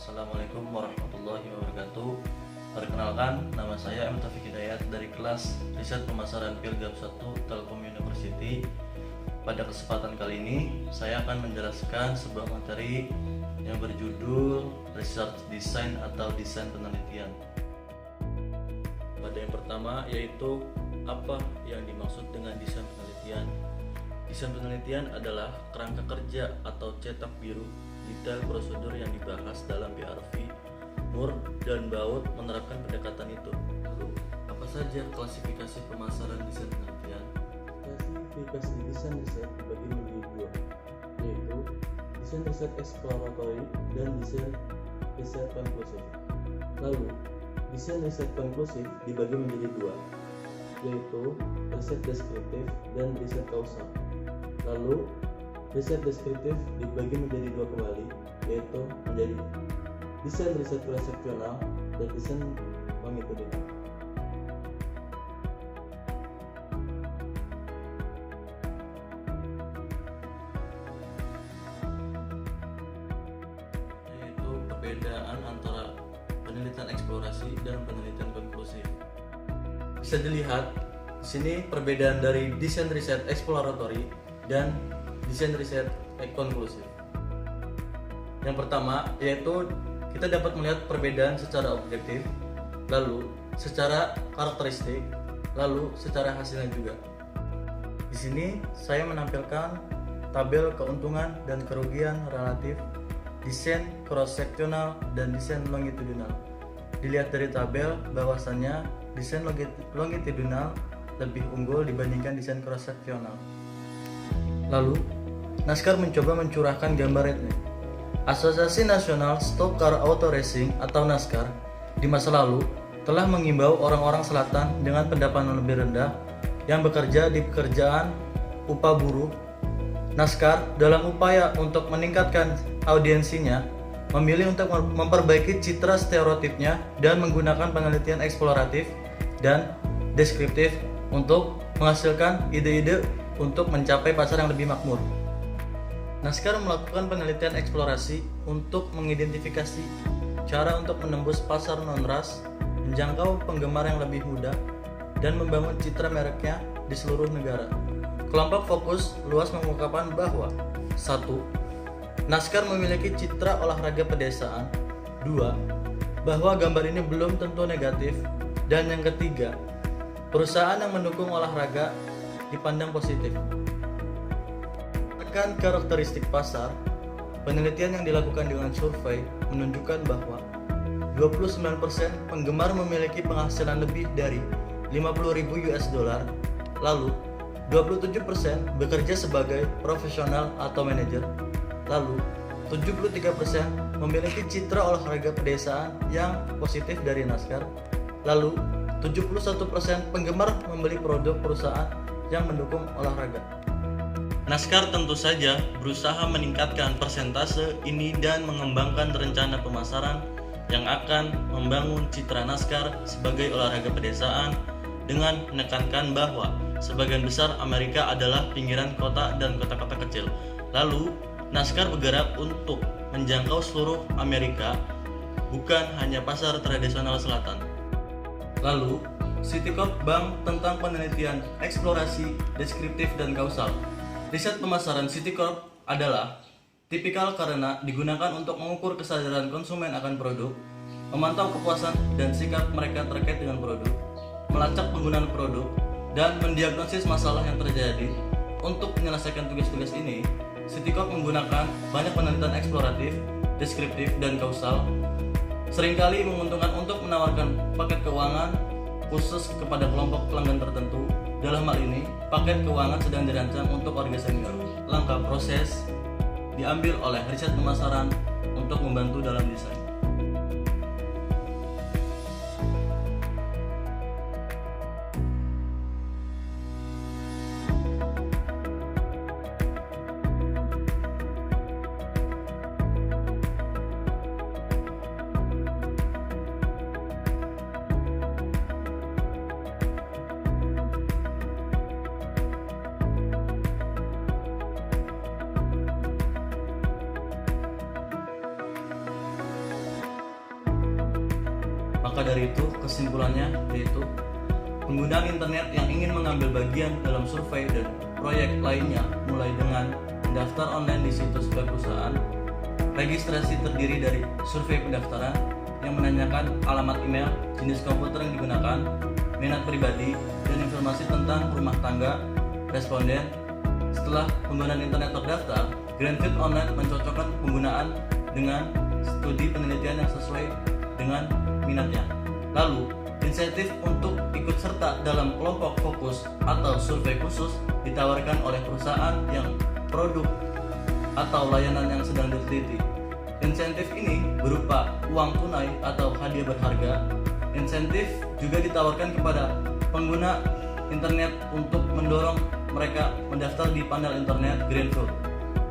Assalamualaikum warahmatullahi wabarakatuh. Perkenalkan, nama saya M. Taufik Hidayat dari kelas Riset Pemasaran Pilgab 1 Telkom University. Pada kesempatan kali ini, saya akan menjelaskan sebuah materi yang berjudul Research Design atau Desain Penelitian. Pada yang pertama yaitu apa yang dimaksud dengan desain penelitian. Desain penelitian adalah kerangka kerja atau cetak biru detail prosedur yang dibahas dalam BRV, Moore, dan Baud menerapkan pendekatan itu. Lalu, apa saja klasifikasi pemasaran desain penelitian? Klasifikasi desain riset dibagi menjadi dua, yaitu desain riset eksploratory dan desain riset konklusif. Lalu, desain riset konklusif dibagi menjadi dua, yaitu riset deskriptif dan riset kausal. Lalu, riset deskriptif dibagi menjadi dua kembali, yaitu menjadi desain riset konseptual dan desain longitudinal. Yaitu perbedaan antara penelitian eksplorasi dan penelitian konklusif. Bisa dilihat di sini perbedaan dari desain riset exploratory dan desain riset konklusif. Yang pertama yaitu kita dapat melihat perbedaan secara objektif, lalu secara karakteristik, lalu secara hasilnya juga. Di sini saya menampilkan tabel keuntungan dan kerugian relatif desain cross-sectional dan desain longitudinal. Dilihat dari tabel bahwasannya desain longitudinal lebih unggul dibandingkan desain cross-sectional. Lalu, NASCAR mencoba mencurahkan gambar ini. Asosiasi Nasional Stock Car Auto Racing atau NASCAR di masa lalu telah mengimbau orang-orang selatan dengan pendapatan lebih rendah yang bekerja di pekerjaan upah buruh. NASCAR dalam upaya untuk meningkatkan audiensinya memilih untuk memperbaiki citra stereotipnya dan menggunakan penelitian eksploratif dan deskriptif untuk menghasilkan ide-ide untuk mencapai pasar yang lebih makmur. NASCAR melakukan penelitian eksplorasi untuk mengidentifikasi cara untuk menembus pasar non-ras, menjangkau penggemar yang lebih muda, dan membangun citra mereknya di seluruh negara. Kelompok fokus luas mengungkapkan bahwa 1. NASCAR memiliki citra olahraga pedesaan. 2. Bahwa gambar ini belum tentu negatif. Dan yang ketiga, perusahaan yang mendukung olahraga dipandang positif. Berdasarkan karakteristik pasar, penelitian yang dilakukan dengan survei menunjukkan bahwa 29% penggemar memiliki penghasilan lebih dari 50.000 US dollar, lalu 27% bekerja sebagai profesional atau manajer, lalu 73% memiliki citra olahraga pedesaan yang positif dari NASCAR, lalu 71% penggemar membeli produk perusahaan yang mendukung olahraga. NASCAR tentu saja berusaha meningkatkan persentase ini dan mengembangkan rencana pemasaran yang akan membangun citra NASCAR sebagai olahraga pedesaan dengan menekankan bahwa sebagian besar Amerika adalah pinggiran kota dan kota-kota kecil. Lalu, NASCAR bergerak untuk menjangkau seluruh Amerika, bukan hanya pasar tradisional selatan. Lalu, Citicorp Bank tentang penelitian eksplorasi, deskriptif, dan kausal. Riset pemasaran Citicorp adalah tipikal karena digunakan untuk mengukur kesadaran konsumen akan produk, memantau kepuasan dan sikap mereka terkait dengan produk, melacak penggunaan produk, dan mendiagnosis masalah yang terjadi. Untuk menyelesaikan tugas-tugas ini, Citicorp menggunakan banyak penelitian eksploratif, deskriptif, dan kausal. Seringkali menguntungkan untuk menawarkan paket keuangan khusus kepada kelompok pelanggan tertentu. Dalam hal ini, paket keuangan sedang dirancang untuk warga senior. Langkah proses diambil oleh riset pemasaran untuk membantu dalam desain. Maka dari itu kesimpulannya yaitu penggunaan internet yang ingin mengambil bagian dalam survei dan proyek lainnya mulai dengan mendaftar online di situs web perusahaan. Registrasi terdiri dari survei pendaftaran yang menanyakan alamat email, jenis komputer yang digunakan, minat pribadi, dan informasi tentang rumah tangga responden. Setelah penggunaan internet terdaftar, Greenfield Online mencocokkan penggunaan dengan studi penelitian yang sesuai dengan minatnya. Lalu, insentif untuk ikut serta dalam kelompok fokus atau survei khusus ditawarkan oleh perusahaan yang produk atau layanan yang sedang diteliti. Insentif ini berupa uang tunai atau hadiah berharga. Insentif juga ditawarkan kepada pengguna internet untuk mendorong mereka mendaftar di panel internet Greenfield.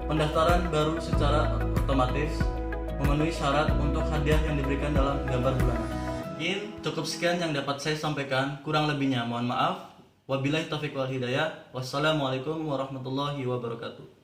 Pendaftaran baru secara otomatis memenuhi syarat untuk hadiah yang diberikan dalam gambar bulanan. Mungkin cukup sekian yang dapat saya sampaikan, kurang lebihnya mohon maaf. Wabillahi taufiq wal hidayah. Wassalamualaikum warahmatullahi wabarakatuh.